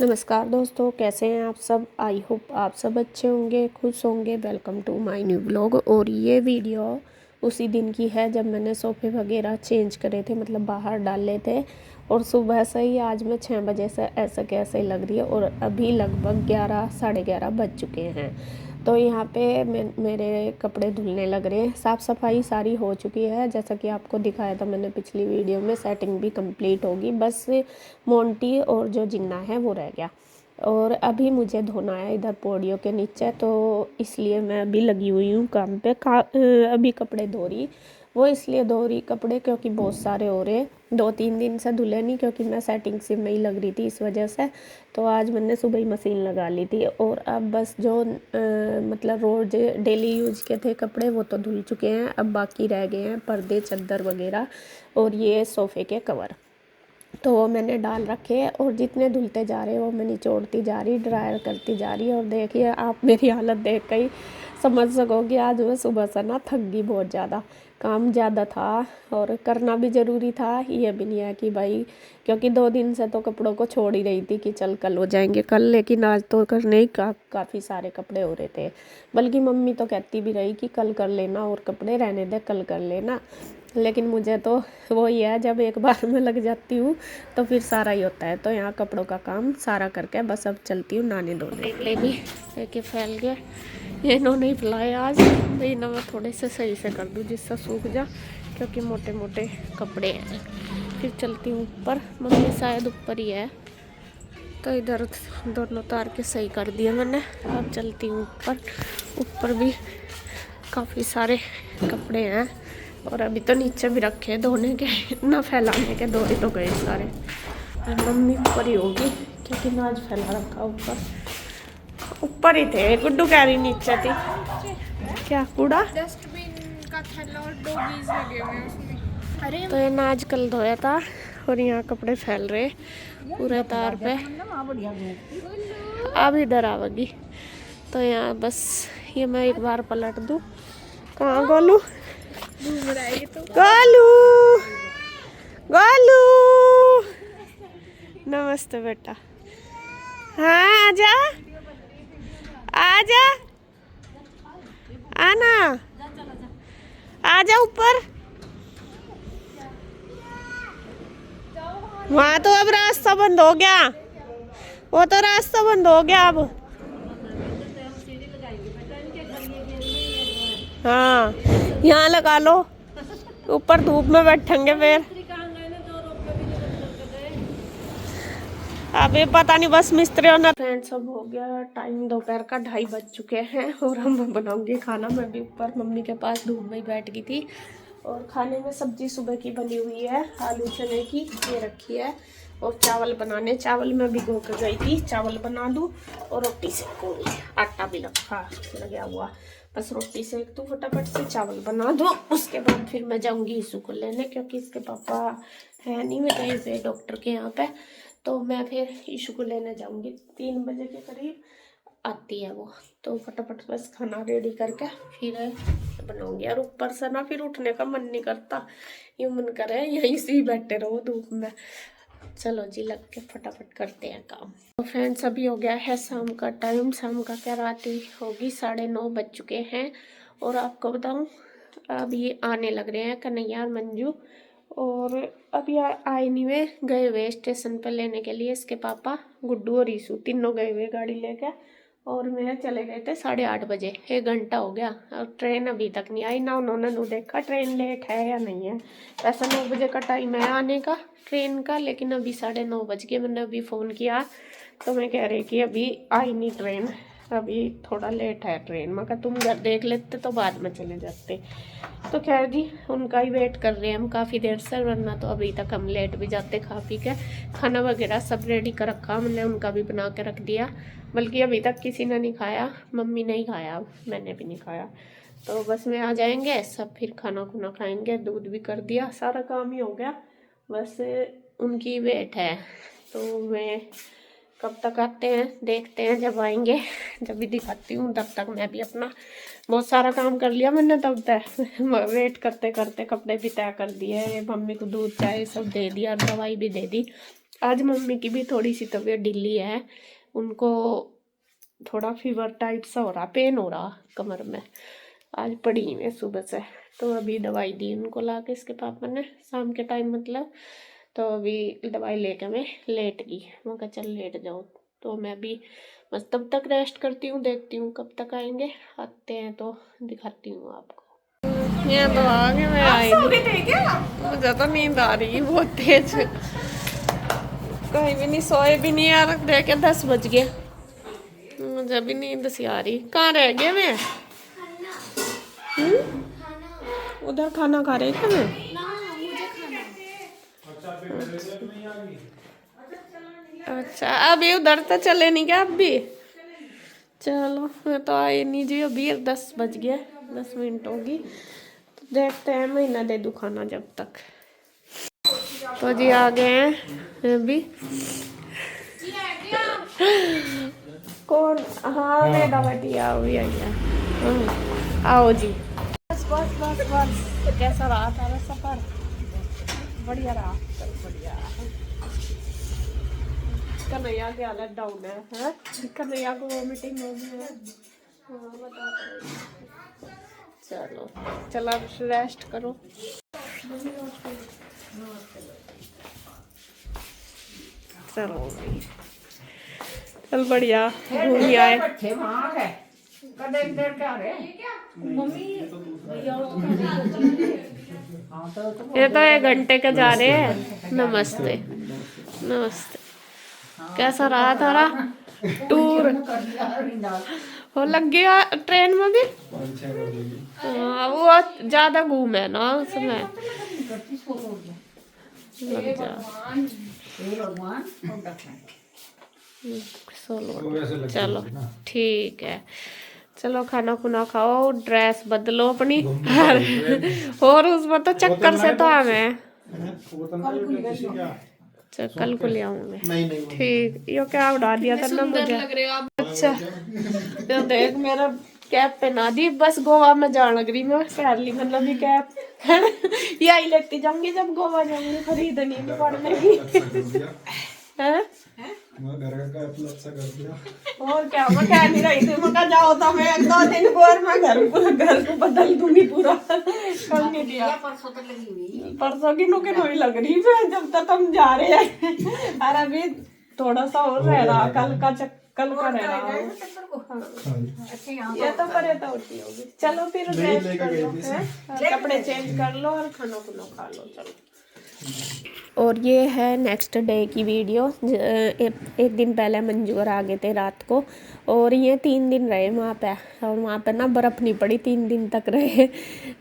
नमस्कार दोस्तों, कैसे हैं आप सब। आई होप आप सब अच्छे होंगे, खुश होंगे। Welcome to my new blog. और ये वीडियो उसी दिन की है जब मैंने सोफ़े वगैरह चेंज करे थे, मतलब बाहर डाले थे। और सुबह से ही आज मैं 6 बजे से ऐसा कैसे लग रही है और अभी लगभग 11 साढ़े 11 बज चुके हैं। तो यहाँ पे मेरे कपड़े धुलने लग रहे हैं। साफ़ सफाई सारी हो चुकी है, जैसा कि आपको दिखाया था मैंने पिछली वीडियो में। सेटिंग भी कंप्लीट होगी, बस मोंटी और जो जिन्ना है वो रह गया। और अभी मुझे धोना है इधर पौड़ियों के नीचे, तो इसलिए मैं अभी लगी हुई हूँ काम पे। अभी कपड़े धो रही, वो इसलिए धो रही कपड़े क्योंकि बहुत सारे हो रहे। 2-3 दिन से धुले नहीं, क्योंकि मैं सेटिंग सिम में ही लग रही थी इस वजह से। तो आज मैंने सुबह ही मशीन लगा ली थी। और अब बस जो मतलब रोज़ डेली यूज के थे कपड़े वो तो धुल चुके हैं। अब बाकी रह गए हैं पर्दे, चादर वगैरह और ये सोफ़े के कवर। तो वो मैंने डाल रखे हैं और जितने धुलते जा रहे हैं वो मैं निचोड़ती जा रही, ड्रायर करती जा रही। और देखिए आप मेरी हालत देख कर ही समझ सकोगे, आज मैं सुबह से ना थक गई बहुत ज़्यादा। काम ज़्यादा था और करना भी ज़रूरी था। ये भी नहीं है कि भाई, क्योंकि 2 दिन से तो कपड़ों को छोड़ ही रही थी कि चल कल हो जाएंगे कल, लेकिन आज तो करने ही काफ़ी सारे कपड़े हो रहे थे। बल्कि मम्मी तो कहती भी रही कि कल कर लेना और कपड़े रहने दे, कल कर लेना। लेकिन मुझे तो वही है, जब एक बार मैं लग जाती हूँ तो फिर सारा ही होता है। तो यहाँ कपड़ों का काम सारा करके बस अब चलती हूँ नहाने धोने। कपड़े भी लेके फैल गए, ये इन्होंने ही फैलाए आज। भाई ना मैं थोड़े से सही से कर दूँ जिससे सूख जा, क्योंकि मोटे मोटे कपड़े हैं। फिर चलती हूँ ऊपर, मम्मी शायद ऊपर ही है, तो इधर दोनों तार के सही कर दिए मैंने। अब चलती हूँ ऊपर। ऊपर भी काफ़ी सारे कपड़े हैं और अभी तो नीचे भी रखे धोने के, ना फैलाने के, धोए तो गए सारे। मम्मी ऊपर ही होगी क्योंकि ना आज फैला रखा ऊपर। ऊपर ही थे, गुड्डू कह रही नीचे थी। क्या कूड़ा? डस्टबिन का थैला और 2 बीज लगे हुए हैं उसमें। अरे तो ये ना आज कल धोया था और यहाँ कपड़े फैल रहे पूरे तार पे। अब इधर आवेगी तो यहाँ बस ये मैं एक बार पलट दूँ। कहाँ गोलू? घूम रहा है ये तो। गोलू, गोलू, नमस्ते बेटा। हाँ आजा, आजा, आना, आजा ऊपर। वहाँ तो अब रास्ता बंद हो गया, वो तो रास्ता बंद हो गया अब। हाँ यहाँ लगा लो, ऊपर धूप में बैठेंगे फिर। अभी पता नहीं बस मिस्त्री होना। फ्रेंड्स सब हो गया टाइम, दोपहर का 2:30 बज चुके हैं और हम बनाऊंगे खाना। मैं भी ऊपर मम्मी के पास धूप में बैठ गई थी। और खाने में सब्जी सुबह की बनी हुई है, आलू चने की ये रखी है। और चावल बनाने, चावल में भिगो कर गई थी, चावल बना दूँ और रोटी सेकूंगी। आटा भी रखा लगा हुआ, बस रोटी सेक दूँ फटाफट से, चावल बना दो। उसके बाद फिर मैं जाऊँगी ईशू को लेने, क्योंकि इसके पापा है नहीं, मैं कहीं पे डॉक्टर के यहाँ पे। तो मैं फिर ईशू को लेने जाऊँगी, 3 बजे के करीब आती है वो। तो फटाफट बस खाना रेडी करके फिर बनाऊंगी। और ऊपर से ना फिर उठने का मन नहीं करता, यूँ मन करे यहीं से ही बैठे रहो धूप में। चलो जी लग के फटाफट करते हैं काम। तो फ्रेंड्स अभी हो गया है शाम का टाइम, शाम का क्या रात ही होगी, 9:30 बज चुके हैं। और आपको बताऊं अब ये आने लग रहे हैं कन्हैया और मंजू। और अभी आए नहीं, वे गए हुए स्टेशन पर लेने के लिए। इसके पापा, गुड्डू और ईशू तीनों गए हुए गाड़ी लेके। और मैं चले गए थे 8:30 बजे, 1 घंटा हो गया और ट्रेन अभी तक नहीं आई ना। उन्होंने नहीं देखा ट्रेन लेट है या नहीं है। वैसे 9 बजे का टाइम है आने का ट्रेन का, लेकिन अभी 9:30 बज गए। मैंने अभी फ़ोन किया तो मैं कह रही कि अभी आई नहीं ट्रेन, अभी थोड़ा लेट है ट्रेन। मैं कहा तुम घर देख लेते तो बाद में चले जाते। तो खैर जी उनका ही वेट कर रहे हैं हम काफ़ी देर से, वरना तो अभी तक हम लेट भी जाते। खा पी के खाना वगैरह सब रेडी कर रखा हमने, उनका भी बना के रख दिया। बल्कि अभी तक किसी ने नहीं खाया, मम्मी ने ही खाया, मैंने भी नहीं खाया। तो बस में आ जाएंगे सब, फिर खाना खुना खाएंगे। दूध भी कर दिया, सारा काम ही हो गया, बस उनकी वेट है। तो मैं कब तक आते हैं देखते हैं, जब आएंगे जब भी दिखाती हूँ। तब तक मैं भी अपना बहुत सारा काम कर लिया मैंने तब तक। वेट करते करते कपड़े भी तय कर दिए, मम्मी को दूध चाय सब दे दिया, दवाई भी दे दी। आज मम्मी की भी थोड़ी सी तबीयत ढीली है, उनको थोड़ा फीवर टाइप सा हो रहा, पेन हो रहा कमर में। आज पड़ी हुई है सुबह से, तो अभी दवाई दी उनको ला के इसके पापा ने शाम के टाइम मतलब। तो अभी दवाई लेके मैं लेट गई, मैं कहा चल लेट जाओ। तो मैं भी बस तब तक रेस्ट करती हूँ, देखती हूँ कब तक आएंगे, आते हैं तो दिखाती हूँ आपको। ये तो आगे मैं आई मुझे तो नींद आ रही है बहुत तेज, कहीं भी नहीं सोए भी नहीं यार, देखे 10 बज गए, मुझे भी नींद सी आ रही। कहाँ रह गए मैं? उधर खाना खा रही थी मैं। अच्छा अभी उधर तो चले नहीं क्या? अब भी चलो, मैं तो आई नहीं जी, अभी 10 बज गया, 10 मिनट होगी, तो देखते हैं महीना दे दूँ खाना जब तक। तो जी आ गए हैं अभी। कौन? हाँ मेरा बेटी आओ भी आई है। आओ जी। बस बस बस बस, कैसा रहा तारा सफर? बढ़िया रहा, बढ़िया। कन्हैया की हालत डाउन है? कन्हैया को वोमिटिंग हो गई है। हाँ बता दो। चलो चलो रेस्ट करो। चलो चल बढ़िया घूम आए। ये तो 1 घंटे के जा रहे हैं। नमस्ते नमस्ते, कैसा रहा तारा टूर? हो लग गया ट्रेन में भी? हाँ वो ज्यादा घूमे ना उसमें, लग जा। चलो ठीक है, चलो खाना खुना खाओ, ड्रेस बदलो अपनी। और उसमें तो चक्कर से तो हमें कल को ले आऊंगे। ठीक, यो क्या उड़ा दिया था ना मुझे। अच्छा तो देख मेरा कैप पहना दी, बस गोवा में जाने लग रही मैं, पहन ली मतलब ये कैप। यही लेती जाऊंगी जब गोवा जाऊंगी, खरीदनी नहीं पड़ने की। है घर का अच्छा कर दिया। और क्या, मैं कह नहीं रही थी, मैं जाओ तो मैं 2 दिन को और मैं घर को बदल दूंगी पूरा। कल नहीं दिया, परसों तक लगी हुई, परसों की नुके नोई लग रही है जब तक हम जा रहे हैं। और अभी थोड़ा सा और रह रहा, कल का रह रहा। ये तो परे तो होती होगी। चलो फिर रेस्ट कर लो, कपड़े चेंज कर लो और खाना खुना खा लो। चलो, और ये है नेक्स्ट डे की वीडियो। एक दिन पहले मंजू और आ गए थे रात को, और ये 3 दिन रहे वहाँ पे, और वहाँ पे ना बर्फ़ नहीं पड़ी, 3 दिन तक रहे,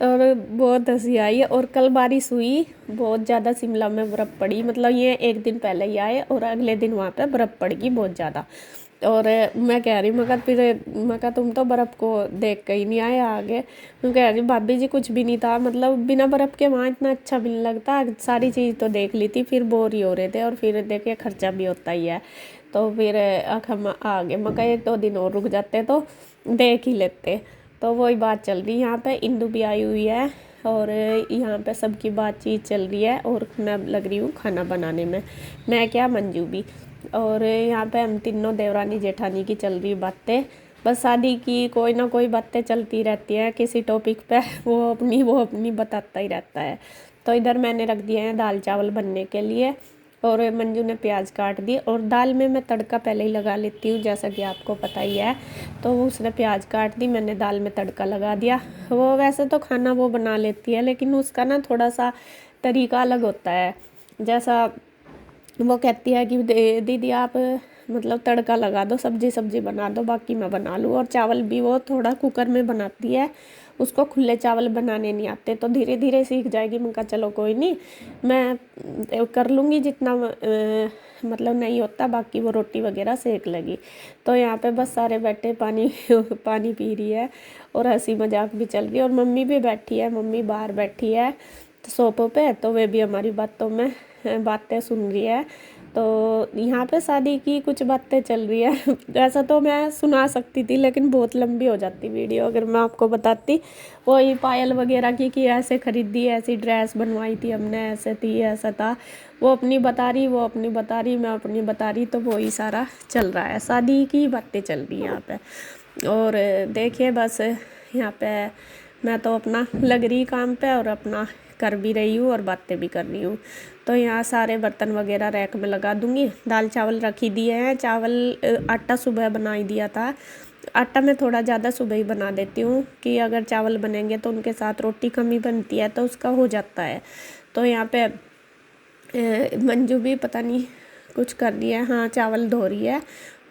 और बहुत हंसी आई। और कल बारिश हुई बहुत ज़्यादा, शिमला में बर्फ़ पड़ी, मतलब ये 1 दिन पहले ही आए और अगले दिन वहाँ पे बर्फ़ पड़गी बहुत ज़्यादा। और मैं कह रही, मैं कहा तुम तो बर्फ़ को देख के ही नहीं आए आगे। मैं कह रही भाभी जी कुछ भी नहीं था, मतलब बिना बर्फ़ के वहाँ इतना अच्छा भी नहीं लगता, सारी चीज़ तो देख ली थी, फिर बोर ही हो रहे थे, और फिर देखिए खर्चा भी होता ही है। तो फिर हम आ गए, मैं कहा 1-2 दिन और रुक जाते तो देख ही लेते। तो वही बात चल रही है, यहाँ पे इंदु भी आई हुई है, और यहाँ पे सबकी बातचीत चल रही है, और मैं लग रही हूँ खाना बनाने में, मैं क्या मंजू भी। और यहाँ पे हम तीनों देवरानी जेठानी की चल रही बातें, बस शादी की कोई ना कोई बातें चलती रहती हैं किसी टॉपिक पे, वो अपनी बताता ही रहता है। तो इधर मैंने रख दिए हैं दाल चावल बनने के लिए, और मंजू ने प्याज काट दी, और दाल में मैं तड़का पहले ही लगा लेती हूँ जैसा कि आपको पता ही है। तो उसने प्याज काट दी, मैंने दाल में तड़का लगा दिया। वो वैसे तो खाना वो बना लेती है, लेकिन उसका ना थोड़ा सा तरीका अलग होता है। जैसा वो कहती है कि दीदी आप मतलब तड़का लगा दो, सब्जी बना दो, बाकी मैं बना लूँ। और चावल भी वो थोड़ा कुकर में बनाती है, उसको खुले चावल बनाने नहीं आते, तो धीरे धीरे सीख जाएगी। मैं कहा चलो कोई नहीं, मैं कर लूँगी जितना मतलब नहीं होता, बाकी वो रोटी वगैरह सेक लेगी। तो यहाँ पे बस सारे बैठे पानी पानी पी रही है, और हंसी मजाक भी चल रही है, और मम्मी भी बैठी है, मम्मी बाहर बैठी है सोफे पे, तो वे भी हमारी बातों में बातें सुन रही है। तो यहाँ पे शादी की कुछ बातें चल रही है। ऐसा तो मैं सुना सकती थी लेकिन बहुत लंबी हो जाती वीडियो अगर मैं आपको बताती। वही पायल वगैरह की कि ऐसे खरीदी, ऐसी ड्रेस बनवाई थी हमने, ऐसे थी, ऐसा था। वो अपनी बता रही, वो अपनी बता रही, मैं अपनी बता रही, तो वही सारा चल रहा है, शादी की बातें चल रही हैं यहाँ पे। और देखिए बस यहाँ पे मैं तो अपना लग रही काम पे और अपना कर भी रही हूँ और बातें भी कर रही हूँ। तो यहाँ सारे बर्तन वगैरह रैक में लगा दूँगी। दाल चावल रख ही दिए हैं। चावल आटा सुबह बना ही दिया था। आटा मैं थोड़ा ज़्यादा सुबह ही बना देती हूँ कि अगर चावल बनेंगे तो उनके साथ रोटी कम ही बनती है तो उसका हो जाता है। तो यहाँ पे मंजू भी पता नहीं कुछ कर रही है। हाँ, चावल धो रही है,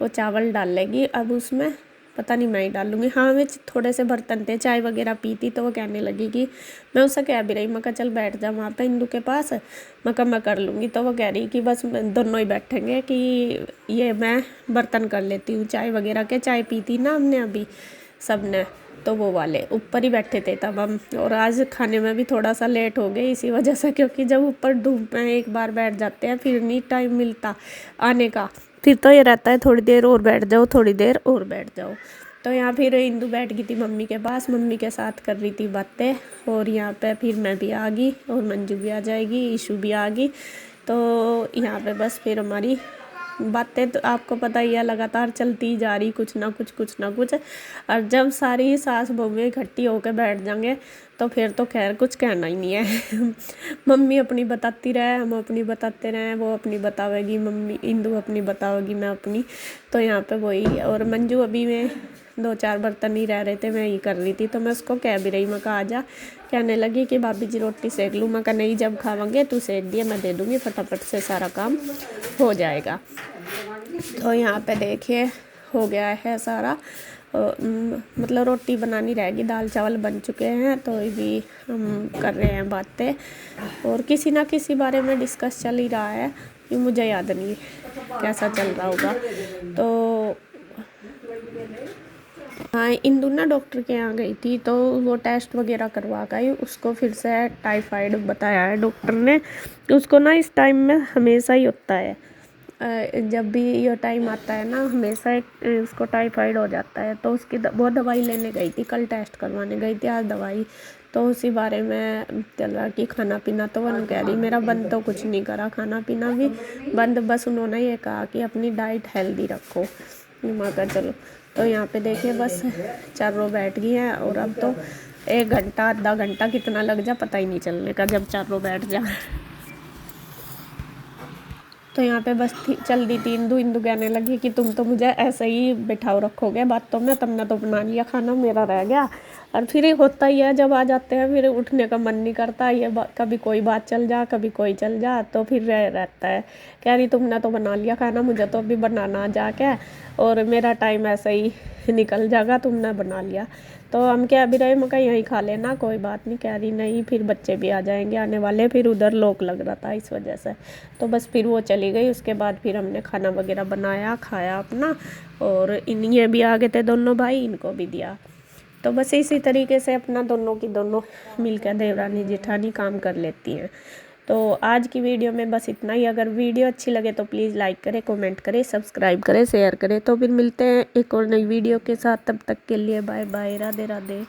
वो चावल डाल लेगी अब उसमें। पता नहीं मैं ही डालूँगी। हाँ, मैं थोड़े से बर्तन थे, चाय वगैरह पी थी तो वो कहने लगी कि मैं उससे कह भी रही, मैं कहा चल बैठ जा वहाँ पे इंदू के पास, मैं कहा मैं कर लूँगी। तो वो कह रही कि बस दोनों ही बैठेंगे कि ये मैं बर्तन कर लेती हूँ चाय वगैरह के। चाय पी थी ना हमने अभी सब ने, तो वो वाले ऊपर ही बैठे थे तब हम। और आज खाने में भी थोड़ा सा लेट हो गए इसी वजह से, क्योंकि जब ऊपर धूप में एक बार बैठ जाते हैं फिर नहीं टाइम मिलता आने का। फिर तो ये रहता है थोड़ी देर और बैठ जाओ, थोड़ी देर और बैठ जाओ। तो यहाँ फिर इंदू बैठ गई थी मम्मी के पास, मम्मी के साथ कर रही थी बातें। और यहाँ पे फिर मैं भी आ गई और मंजू भी आ जाएगी, ईशू भी आ गई। तो यहाँ पे बस फिर हमारी बातें तो आपको पता ही है लगातार चलती जा रही, कुछ ना कुछ। और जब सारी सास बहुएं इकट्ठी होकर बैठ जाएंगे तो फिर तो खैर कुछ कहना ही नहीं है। मम्मी अपनी बताती रहे, हम अपनी बताते रहे, वो अपनी बतावेगी, मम्मी इंदू अपनी बतावेगी, मैं अपनी। तो यहाँ पे वही। और मंजू अभी में 2-4 बर्तन ही रह रहे थे, मैं ही कर रही थी। तो मैं उसको कह भी रही, मैं कहा आ जा। कहने लगी कि भाभी जी रोटी सेक लूँ। मैं कहा नहीं, जब खावांगे तू सेक दिया, मैं दे दूँगी, फटाफट से सारा काम हो जाएगा। तो यहाँ पे देखिए हो गया है सारा। मतलब रोटी बनानी रहेगी, दाल चावल बन चुके हैं। तो अभी हम कर रहे हैं बातें और किसी ना किसी बारे में डिस्कस चल ही रहा है, ये मुझे याद नहीं कैसा चल रहा होगा। तो हाँ, इंदु ना डॉक्टर के यहाँ गई थी तो वो टेस्ट वगैरह करवा गई, उसको फिर से टाइफाइड बताया है डॉक्टर ने। उसको ना इस टाइम में हमेशा ही होता है, जब भी ये टाइम आता है ना हमेशा उसको टाइफाइड हो जाता है। तो उसकी वो दवाई लेने गई थी, कल टेस्ट करवाने गई थी, आज दवाई। तो उसी बारे में चल रहा कि खाना पीना तो वो कह रही मेरा बंद तो कुछ नहीं करा, खाना पीना भी बंद, बस उन्होंने ये कहा कि अपनी डाइट हेल्दी रखो। मैं कहा चलो। तो यहाँ पे देखिए बस चारों बैठ गई हैं और अब तो 1 घंटा आधा घंटा कितना लग जा पता ही नहीं चलने का जब चारों बैठ जा। तो यहाँ पे बस चल दी थी इंदू कहने लगी कि तुम तो मुझे ऐसे ही बिठाओ रखोगे बातों में, तुमने तो बना लिया खाना, मेरा रह गया। और फिर होता ही है जब आ जाते हैं फिर उठने का मन नहीं करता, ये कभी कोई बात चल जा, कभी कोई चल जा, तो फिर रहता है। कह रही तुमने तो बना लिया खाना, मुझे तो अभी बनाना जाके, और मेरा टाइम ऐसे ही निकल जाएगा, तुमने बना लिया। तो हम क्या अभी रहे, मैं कहा यहीं खा लेना, कोई बात नहीं। कह रही नहीं, फिर बच्चे भी आ जाएंगे आने वाले, फिर उधर लोक लग रहा था इस वजह से। तो बस फिर वो चली गई। उसके बाद फिर हमने खाना वगैरह बनाया, खाया अपना, और ये भी आ गए थे दोनों भाई, इनको भी दिया। तो बस इसी तरीके से अपना दोनों की दोनों मिलकर देवरानी जेठानी काम कर लेती हैं। तो आज की वीडियो में बस इतना ही। अगर वीडियो अच्छी लगे तो प्लीज़ लाइक करें, कमेंट करें, सब्सक्राइब करें, शेयर करें। तो फिर मिलते हैं एक और नई वीडियो के साथ, तब तक के लिए बाय बाय, राधे राधे।